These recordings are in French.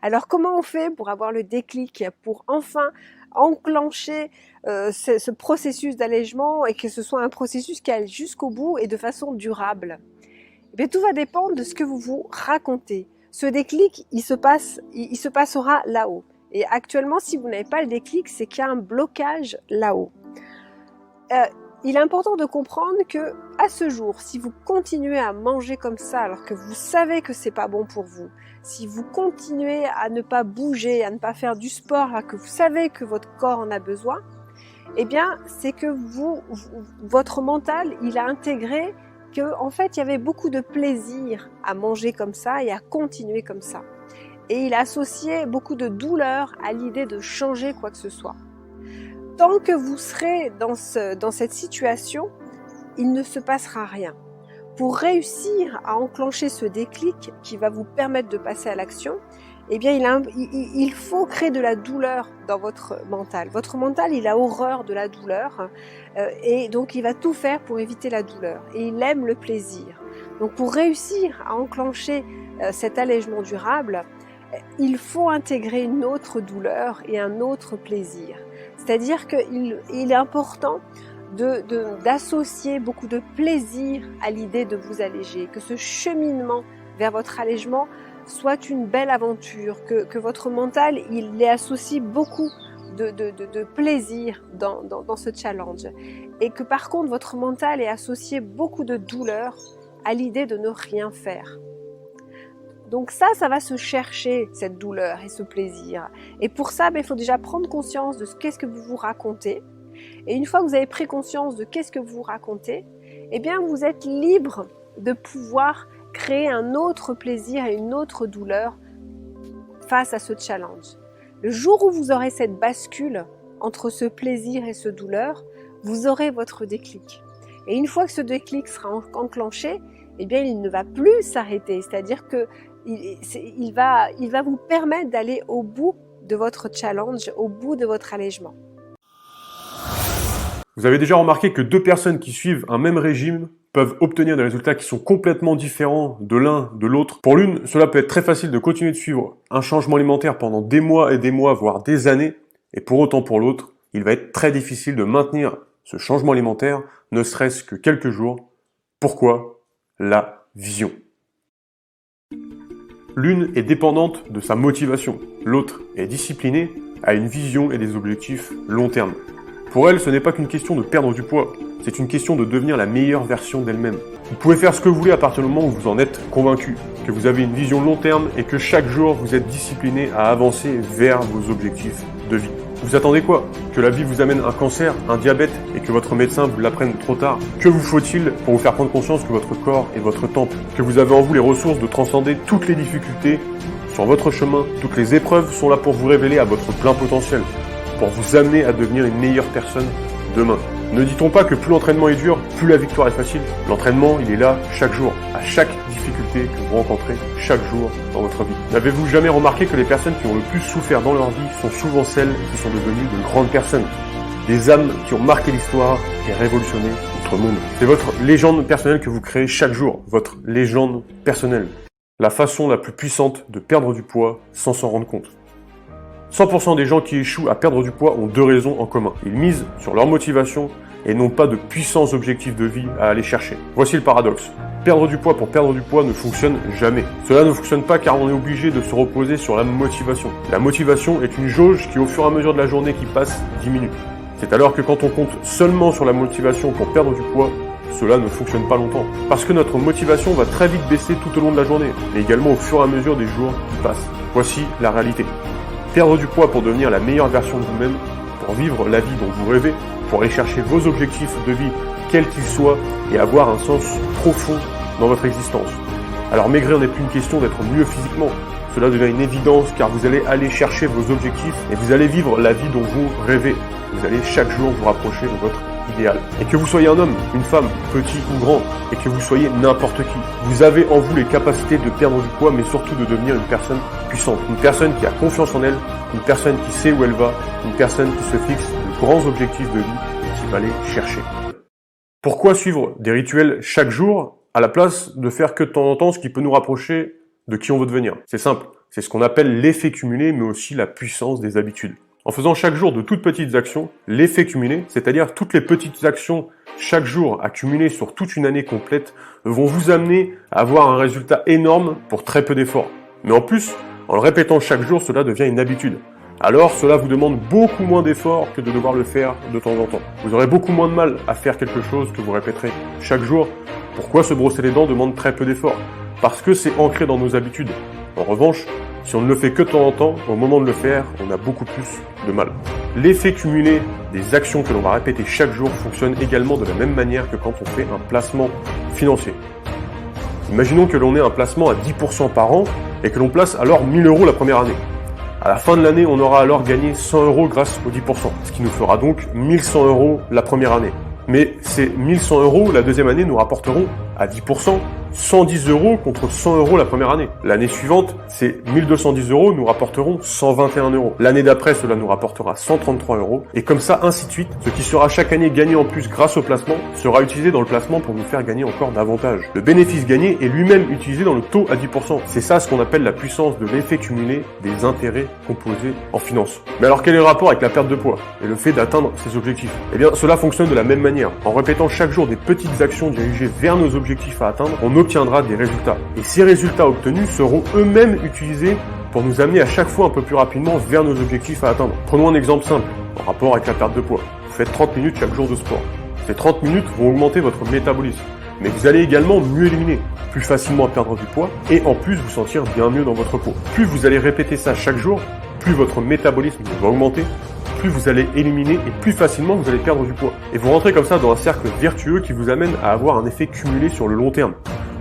Alors comment on fait pour avoir le déclic, pour enfin enclencher ce processus d'allègement et que ce soit un processus qui aille jusqu'au bout et de façon durable? Eh bien, tout va dépendre de ce que vous vous racontez. Ce déclic, il se passera là-haut. Et actuellement, si vous n'avez pas le déclic, c'est qu'il y a un blocage là-haut. Il est important de comprendre que, à ce jour, si vous continuez à manger comme ça alors que vous savez que c'est pas bon pour vous, si vous continuez à ne pas bouger, à ne pas faire du sport alors que vous savez que votre corps en a besoin, eh bien, c'est que votre mental, il a intégré que, en fait, il y avait beaucoup de plaisir à manger comme ça et à continuer comme ça. Et il a associé beaucoup de douleur à l'idée de changer quoi que ce soit. Tant que vous serez dans cette situation, il ne se passera rien. Pour réussir à enclencher ce déclic qui va vous permettre de passer à l'action, eh bien, il faut créer de la douleur dans votre mental. Votre mental, il a horreur de la douleur et donc il va tout faire pour éviter la douleur. Et il aime le plaisir. Donc pour réussir à enclencher cet allègement durable, il faut intégrer une autre douleur et un autre plaisir. C'est-à-dire qu'il est important d'associer beaucoup de plaisir à l'idée de vous alléger, que ce cheminement vers votre allègement soit une belle aventure, que votre mental, il y associe beaucoup de plaisir dans ce challenge. Et que par contre, votre mental ait associé beaucoup de douleur à l'idée de ne rien faire. Donc ça va se chercher, cette douleur et ce plaisir. Et pour ça, il faut déjà prendre conscience de qu'est-ce que vous vous racontez. Et une fois que vous avez pris conscience de qu'est-ce que vous racontez, eh bien vous êtes libre de pouvoir créer un autre plaisir et une autre douleur face à ce challenge. Le jour où vous aurez cette bascule entre ce plaisir et ce douleur, vous aurez votre déclic. Et une fois que ce déclic sera enclenché, eh bien il ne va plus s'arrêter. C'est-à-dire que il va vous permettre d'aller au bout de votre challenge, au bout de votre allègement. Vous avez déjà remarqué que deux personnes qui suivent un même régime peuvent obtenir des résultats qui sont complètement différents de l'un de l'autre. Pour l'une, cela peut être très facile de continuer de suivre un changement alimentaire pendant des mois et des mois, voire des années, et pour autant pour l'autre, il va être très difficile de maintenir ce changement alimentaire, ne serait-ce que quelques jours. Pourquoi? La vision. L'une est dépendante de sa motivation, l'autre est disciplinée, a une vision et des objectifs long terme. Pour elle, ce n'est pas qu'une question de perdre du poids, c'est une question de devenir la meilleure version d'elle-même. Vous pouvez faire ce que vous voulez à partir du moment où vous en êtes convaincu, que vous avez une vision long terme et que chaque jour vous êtes discipliné à avancer vers vos objectifs de vie. Vous attendez quoi? Que la vie vous amène un cancer, un diabète et que votre médecin vous l'apprenne trop tard? Que vous faut-il pour vous faire prendre conscience que votre corps est votre temple? Que vous avez en vous les ressources de transcender toutes les difficultés sur votre chemin? Toutes les épreuves sont là pour vous révéler à votre plein potentiel, pour vous amener à devenir une meilleure personne demain. Ne dit-on pas que plus l'entraînement est dur, plus la victoire est facile? L'entraînement, il est là chaque jour, à chaque difficulté que vous rencontrez chaque jour dans votre vie. N'avez-vous jamais remarqué que les personnes qui ont le plus souffert dans leur vie sont souvent celles qui sont devenues de grandes personnes? Des âmes qui ont marqué l'histoire et révolutionné notre monde. C'est votre légende personnelle que vous créez chaque jour, votre légende personnelle. La façon la plus puissante de perdre du poids sans s'en rendre compte. 100% des gens qui échouent à perdre du poids ont deux raisons en commun. Ils misent sur leur motivation et n'ont pas de puissants objectifs de vie à aller chercher. Voici le paradoxe. Perdre du poids pour perdre du poids ne fonctionne jamais. Cela ne fonctionne pas car on est obligé de se reposer sur la motivation. La motivation est une jauge qui au fur et à mesure de la journée qui passe diminue. C'est alors que quand on compte seulement sur la motivation pour perdre du poids, cela ne fonctionne pas longtemps. Parce que notre motivation va très vite baisser tout au long de la journée, mais également au fur et à mesure des jours qui passent. Voici la réalité. Perdre du poids pour devenir la meilleure version de vous-même, pour vivre la vie dont vous rêvez, pour aller chercher vos objectifs de vie, quels qu'ils soient, et avoir un sens profond dans votre existence. Alors maigrir n'est plus une question d'être mieux physiquement, cela devient une évidence car vous allez aller chercher vos objectifs et vous allez vivre la vie dont vous rêvez. Vous allez chaque jour vous rapprocher de votre idéal. Et que vous soyez un homme, une femme, petit ou grand, et que vous soyez n'importe qui, vous avez en vous les capacités de perdre du poids, mais surtout de devenir une personne puissante. Une personne qui a confiance en elle, une personne qui sait où elle va, une personne qui se fixe de grands objectifs de vie et qui va les chercher. Pourquoi suivre des rituels chaque jour à la place de faire que de temps en temps ce qui peut nous rapprocher de qui on veut devenir? C'est simple. C'est ce qu'on appelle l'effet cumulé, mais aussi la puissance des habitudes. En faisant chaque jour de toutes petites actions, l'effet cumulé, c'est-à-dire toutes les petites actions chaque jour accumulées sur toute une année complète, vont vous amener à avoir un résultat énorme pour très peu d'efforts. Mais en plus, en le répétant chaque jour, cela devient une habitude. Alors cela vous demande beaucoup moins d'efforts que de devoir le faire de temps en temps. Vous aurez beaucoup moins de mal à faire quelque chose que vous répéterez chaque jour. Pourquoi se brosser les dents demande très peu d'efforts? Parce que c'est ancré dans nos habitudes. En revanche, si on ne le fait que de temps en temps, au moment de le faire, on a beaucoup plus de mal. L'effet cumulé des actions que l'on va répéter chaque jour fonctionne également de la même manière que quand on fait un placement financier. Imaginons que l'on ait un placement à 10% par an et que l'on place alors 1000 € la première année. À la fin de l'année, on aura alors gagné 100 € grâce aux 10%, ce qui nous fera donc 1100 € la première année. Mais ces 1100 € la deuxième année nous rapporteront à 10% 110 € contre 100 € la première année. L'année suivante, ces 1210 € nous rapporteront 121 €. L'année d'après, cela nous rapportera 133 €. Et comme ça, ainsi de suite, ce qui sera chaque année gagné en plus grâce au placement sera utilisé dans le placement pour nous faire gagner encore davantage. Le bénéfice gagné est lui-même utilisé dans le taux à 10%. C'est ça ce qu'on appelle la puissance de l'effet cumulé des intérêts composés en finance. Mais alors quel est le rapport avec la perte de poids et le fait d'atteindre ses objectifs? Eh bien, cela fonctionne de la même manière. En répétant chaque jour des petites actions dirigées vers nos objectifs à atteindre, on obtiendra des résultats. Et ces résultats obtenus seront eux-mêmes utilisés pour nous amener à chaque fois un peu plus rapidement vers nos objectifs à atteindre. Prenons un exemple simple, en rapport avec la perte de poids. Vous faites 30 minutes chaque jour de sport. Ces 30 minutes vont augmenter votre métabolisme. Mais vous allez également mieux éliminer, plus facilement perdre du poids et en plus vous sentir bien mieux dans votre peau. Plus vous allez répéter ça chaque jour, plus votre métabolisme va augmenter, plus vous allez éliminer et plus facilement vous allez perdre du poids. Et vous rentrez comme ça dans un cercle vertueux qui vous amène à avoir un effet cumulé sur le long terme.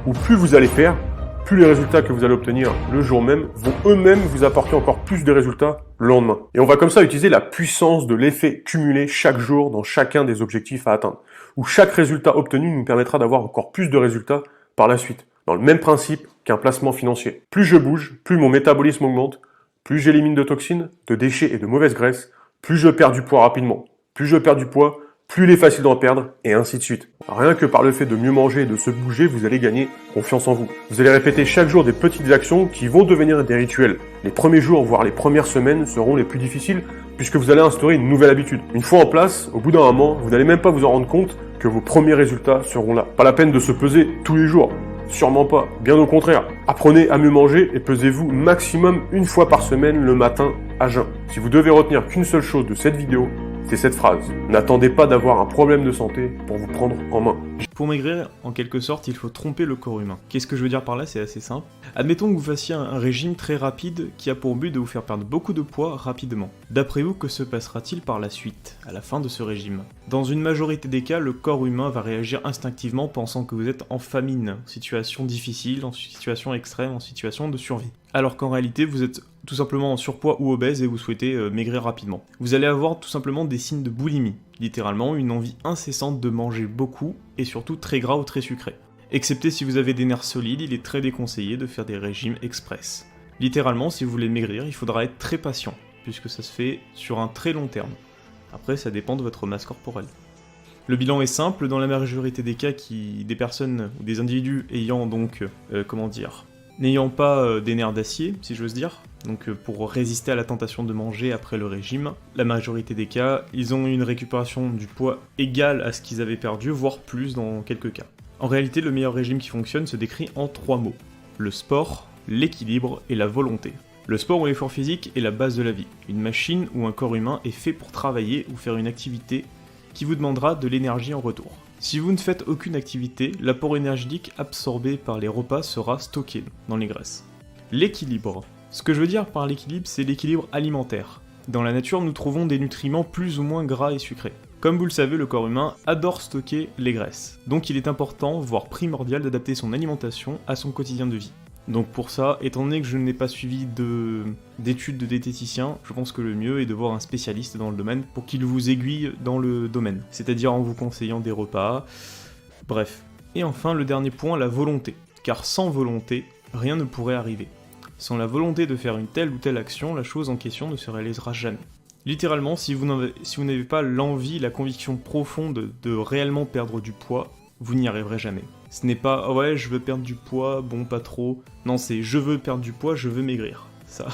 Où plus vous allez faire, plus les résultats que vous allez obtenir le jour même vont eux-mêmes vous apporter encore plus de résultats le lendemain. Et on va comme ça utiliser la puissance de l'effet cumulé chaque jour dans chacun des objectifs à atteindre, où chaque résultat obtenu nous permettra d'avoir encore plus de résultats par la suite, dans le même principe qu'un placement financier. Plus je bouge, plus mon métabolisme augmente, plus j'élimine de toxines, de déchets et de mauvaises graisses, plus je perds du poids rapidement. Plus je perds du poids, plus il est facile d'en perdre, et ainsi de suite. Rien que par le fait de mieux manger et de se bouger, vous allez gagner confiance en vous. Vous allez répéter chaque jour des petites actions qui vont devenir des rituels. Les premiers jours, voire les premières semaines, seront les plus difficiles, puisque vous allez instaurer une nouvelle habitude. Une fois en place, au bout d'un moment, vous n'allez même pas vous en rendre compte que vos premiers résultats seront là. Pas la peine de se peser tous les jours. Sûrement pas, bien au contraire. Apprenez à mieux manger et pesez-vous maximum une fois par semaine le matin à jeun. Si vous devez retenir qu'une seule chose de cette vidéo, c'est cette phrase. N'attendez pas d'avoir un problème de santé pour vous prendre en main. Pour maigrir, en quelque sorte, il faut tromper le corps humain. Qu'est-ce que je veux dire par là? C'est assez simple. Admettons que vous fassiez un régime très rapide qui a pour but de vous faire perdre beaucoup de poids rapidement. D'après vous, que se passera-t-il par la suite, à la fin de ce régime? Dans une majorité des cas, le corps humain va réagir instinctivement pensant que vous êtes en famine, en situation difficile, en situation extrême, en situation de survie. Alors qu'en réalité, vous êtes tout simplement en surpoids ou obèse et vous souhaitez maigrir rapidement. Vous allez avoir tout simplement des signes de boulimie, littéralement une envie incessante de manger beaucoup et surtout très gras ou très sucré. Excepté si vous avez des nerfs solides, il est très déconseillé de faire des régimes express. Littéralement, si vous voulez maigrir, il faudra être très patient, puisque ça se fait sur un très long terme. Après, ça dépend de votre masse corporelle. Le bilan est simple, dans la majorité des cas, des personnes ou des individus ayant donc, n'ayant pas des nerfs d'acier, si j'ose dire, donc pour résister à la tentation de manger après le régime, la majorité des cas, ils ont une récupération du poids égale à ce qu'ils avaient perdu, voire plus dans quelques cas. En réalité, le meilleur régime qui fonctionne se décrit en 3 mots. Le sport, l'équilibre et la volonté. Le sport ou l'effort physique est la base de la vie. Une machine ou un corps humain est fait pour travailler ou faire une activité qui vous demandera de l'énergie en retour. Si vous ne faites aucune activité, l'apport énergétique absorbé par les repas sera stocké dans les graisses. L'équilibre. Ce que je veux dire par l'équilibre, c'est l'équilibre alimentaire. Dans la nature, nous trouvons des nutriments plus ou moins gras et sucrés. Comme vous le savez, le corps humain adore stocker les graisses. Donc il est important, voire primordial, d'adapter son alimentation à son quotidien de vie. Donc pour ça, étant donné que je n'ai pas suivi d'études de diététicien, je pense que le mieux est de voir un spécialiste dans le domaine pour qu'il vous aiguille dans le domaine. C'est-à-dire en vous conseillant des repas, bref. Et enfin, le dernier point, la volonté. Car sans volonté, rien ne pourrait arriver. Sans la volonté de faire une telle ou telle action, la chose en question ne se réalisera jamais. Littéralement, si vous n'avez pas l'envie, la conviction profonde de réellement perdre du poids, vous n'y arriverez jamais. Ce n'est pas « ouais, je veux perdre du poids, bon, pas trop ». Non, c'est « je veux perdre du poids, je veux maigrir ». Ça,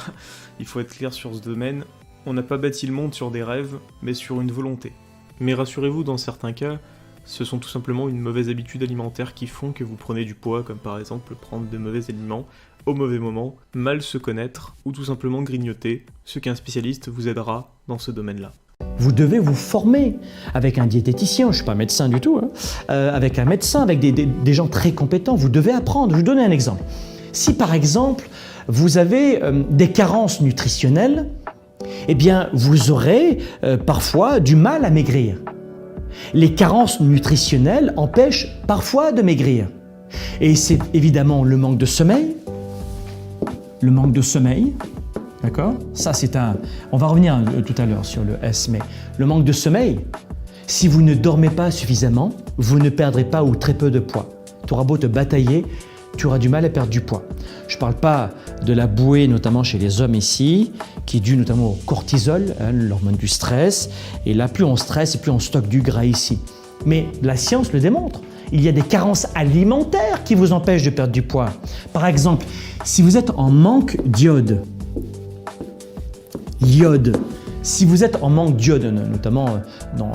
il faut être clair sur ce domaine. On n'a pas bâti le monde sur des rêves, mais sur une volonté. Mais rassurez-vous, dans certains cas, ce sont tout simplement une mauvaise habitude alimentaire qui font que vous prenez du poids, comme par exemple prendre de mauvais aliments au mauvais moment, mal se connaître, ou tout simplement grignoter, ce qu'un spécialiste vous aidera dans ce domaine-là. Vous devez vous former avec un diététicien, je ne suis pas médecin du tout, avec un médecin, avec des gens très compétents. Vous devez apprendre. Je vais vous donner un exemple. Si par exemple, vous avez des carences nutritionnelles, eh bien, vous aurez parfois du mal à maigrir. Les carences nutritionnelles empêchent parfois de maigrir. Et c'est évidemment le manque de sommeil. Le manque de sommeil, d'accord ? Ça, c'est un... On va revenir tout à l'heure sur le S, mais le manque de sommeil, si vous ne dormez pas suffisamment, vous ne perdrez pas ou très peu de poids. Tu auras beau te batailler, tu auras du mal à perdre du poids. Je ne parle pas de la bouée, notamment chez les hommes ici, qui est due notamment au cortisol, l'hormone du stress. Et là, plus on stresse, plus on stocke du gras ici. Mais la science le démontre. Il y a des carences alimentaires qui vous empêchent de perdre du poids. Par exemple, si vous êtes en manque d'iode, si vous êtes en manque d'iode, notamment dans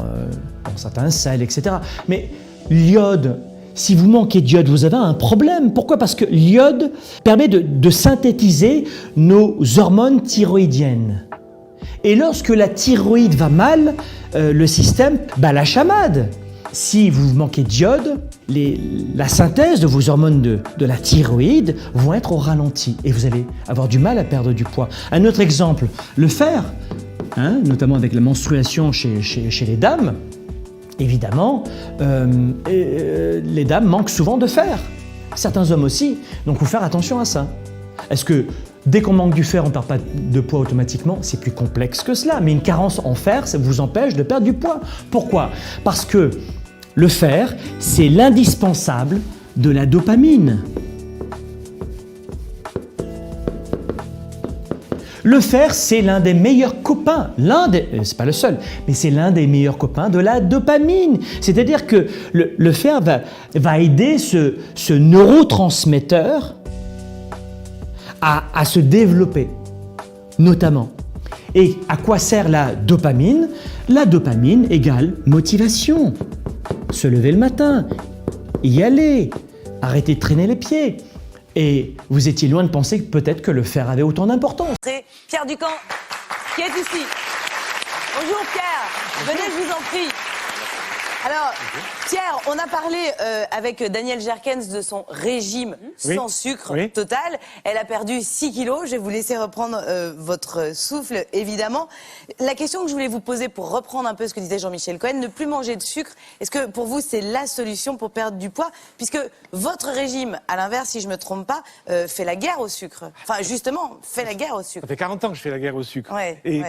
certains sels, etc. Mais l'iode, si vous manquez d'iode, vous avez un problème. Pourquoi ? Parce que l'iode permet de synthétiser nos hormones thyroïdiennes. Et lorsque la thyroïde va mal, le système la chamade. Si vous manquez d'iode, la synthèse de vos hormones de la thyroïde vont être au ralenti et vous allez avoir du mal à perdre du poids. Un autre exemple, le fer, notamment avec la menstruation chez les dames, évidemment, les dames manquent souvent de fer. Certains hommes aussi, donc il faut faire attention à ça. Est-ce que dès qu'on manque du fer, on ne perd pas de poids automatiquement ? C'est plus complexe que cela, mais une carence en fer, ça vous empêche de perdre du poids. Pourquoi ? Parce que le fer, c'est l'indispensable de la dopamine. Le fer, c'est l'un des meilleurs copains, c'est pas le seul, mais c'est l'un des meilleurs copains de la dopamine. C'est-à-dire que le fer va aider ce neurotransmetteur à se développer, notamment. Et à quoi sert la dopamine ? La dopamine égale motivation. Se lever le matin, y aller, arrêter de traîner les pieds. Et vous étiez loin de penser que peut-être que le fer avait autant d'importance. Pierre Ducamp, qui est ici. Bonjour Pierre, venez, je vous en prie. Alors, Pierre, on a parlé avec Danielle Jerkens de son régime sans sucre total. Elle a perdu 6 kilos. Je vais vous laisser reprendre votre souffle, évidemment. La question que je voulais vous poser pour reprendre un peu ce que disait Jean-Michel Cohen, ne plus manger de sucre, est-ce que pour vous c'est la solution pour perdre du poids ? Puisque votre régime, à l'inverse, si je ne me trompe pas, fait la guerre au sucre. Enfin, justement, fait la guerre au sucre. Ça fait 40 ans que je fais la guerre au sucre.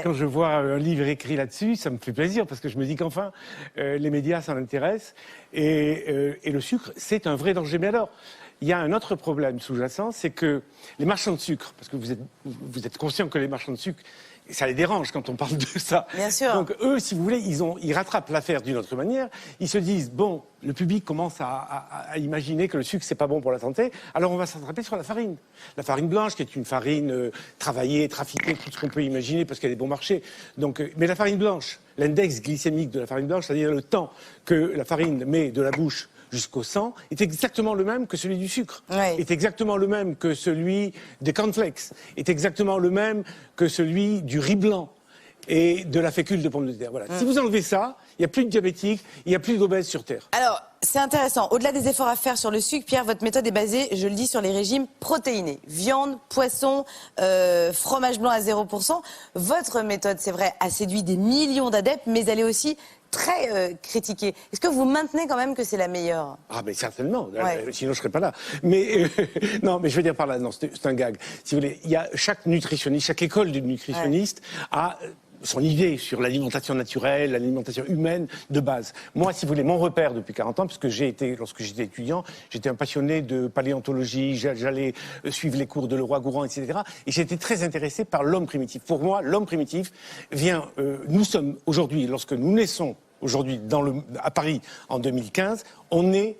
Quand je vois un livre écrit là-dessus, ça me fait plaisir parce que je me dis qu'enfin, les médias s'en intéressent. Et le sucre, c'est un vrai danger. Mais alors, il y a un autre problème sous-jacent, c'est que les marchands de sucre, parce que vous êtes conscient que les marchands de sucre, ça les dérange quand on parle de ça. Bien sûr. Donc eux, si vous voulez, ils rattrapent l'affaire d'une autre manière. Ils se disent, bon, le public commence à imaginer que le sucre, c'est pas bon pour la santé, alors on va s'attraper sur la farine. La farine blanche, qui est une farine travaillée, trafiquée, tout ce qu'on peut imaginer, parce qu'elle est bon marché. Donc, mais la farine blanche, l'index glycémique de la farine blanche, c'est-à-dire le temps que la farine met de la bouche jusqu'au sang, est exactement le même que celui du sucre, est exactement le même que celui des cornflakes, est exactement le même que celui du riz blanc et de la fécule de pommes de terre. Voilà. Si vous enlevez ça, il n'y a plus de diabétiques, il n'y a plus d'obèses sur Terre. Alors, c'est intéressant. Au-delà des efforts à faire sur le sucre, Pierre, votre méthode est basée, je le dis, sur les régimes protéinés. Viande, poisson, fromage blanc à 0%. Votre méthode, c'est vrai, a séduit des millions d'adeptes, mais elle est aussi très critiquée. Est-ce que vous maintenez quand même que c'est la meilleure ? Ah, mais certainement. Sinon, je serais pas là. Mais non, mais je veux dire par là, non, c'est un gag. Si vous voulez, il y a chaque nutritionniste, chaque école de nutritionniste a son idée sur l'alimentation naturelle, l'alimentation humaine de base. Moi, si vous voulez, mon repère depuis 40 ans, parce que lorsque j'étais étudiant, j'étais un passionné de paléontologie, j'allais suivre les cours de Leroy-Gourand, etc. Et j'étais très intéressé par l'homme primitif. Pour moi, l'homme primitif vient... nous sommes aujourd'hui, lorsque nous naissons aujourd'hui à Paris en 2015, on est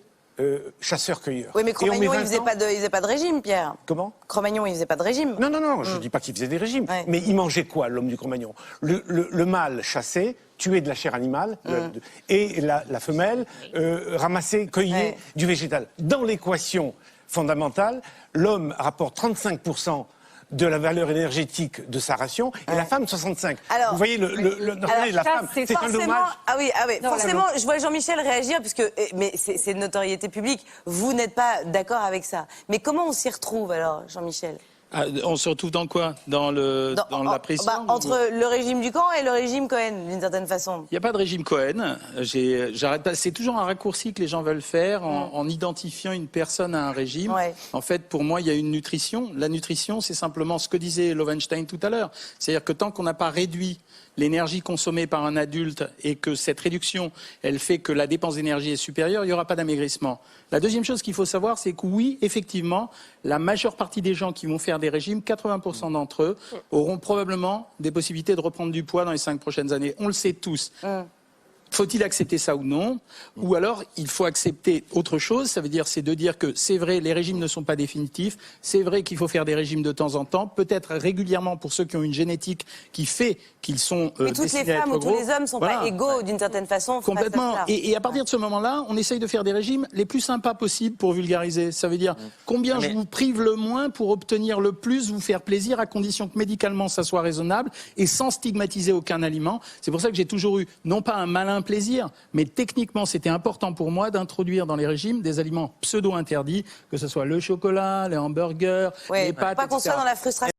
chasseurs-cueilleurs. Oui, mais Et on met Cro-Magnon, 20 il faisait ans- pas de régime, Pierre. Comment? Cro-Magnon, il faisait pas de régime. Non, je dis pas qu'il faisait des régimes. Ouais. Mais il mangeait quoi, l'homme du Cro-Magnon? Le mâle chassait, tuait de la chair animale, et la femelle ramassait, cueillait Ouais. du végétal. Dans l'équation fondamentale, l'homme rapporte 35% de la valeur énergétique de sa ration, et la femme 65%. Alors, vous voyez, le travail de la ça, femme, c'est c'est un Forcément, dommage. ah oui, Non, forcément, je vois Jean-Michel réagir, mais c'est de notoriété publique. Vous n'êtes pas d'accord avec ça. Mais comment on s'y retrouve alors, Jean-Michel? Ah, on se retrouve dans quoi? Dans la pression Entre le régime du camp et le régime Cohen, d'une certaine façon. Il n'y a pas de régime Cohen. J'arrête pas. C'est toujours un raccourci que les gens veulent faire en identifiant une personne à un régime. Ouais. En fait, pour moi, il y a une nutrition. La nutrition, c'est simplement ce que disait Lowenstein tout à l'heure. C'est-à-dire que tant qu'on n'a pas réduit l'énergie consommée par un adulte et que cette réduction, elle fait que la dépense d'énergie est supérieure, il n'y aura pas d'amaigrissement. La deuxième chose qu'il faut savoir, c'est que oui, effectivement, la majeure partie des gens qui vont faire des régimes, 80% d'entre eux, auront probablement des possibilités de reprendre du poids dans les 5 prochaines années. On le sait tous. Faut-il accepter ça ou non? Ou alors, il faut accepter autre chose. Ça veut dire, c'est de dire que c'est vrai, les régimes ne sont pas définitifs. C'est vrai qu'il faut faire des régimes de temps en temps, peut-être régulièrement pour ceux qui ont une génétique qui fait qu'ils sont Mais toutes les destinés à femmes être ou tous gros. les hommes ne sont Voilà. pas égaux, d'une certaine façon. face à Complètement. cela. Et à partir de ce moment-là, on essaye de faire des régimes les plus sympas possibles pour vulgariser. Ça veut dire combien je vous prive le moins pour obtenir le plus, vous faire plaisir, à condition que médicalement ça soit raisonnable et sans stigmatiser aucun aliment. C'est pour ça que j'ai toujours eu, non pas un malin plaisir, mais techniquement c'était important pour moi d'introduire dans les régimes des aliments pseudo-interdits, que ce soit le chocolat, les hamburgers, Ouais, les pâtes, pas qu'on etc. soit dans la frustration.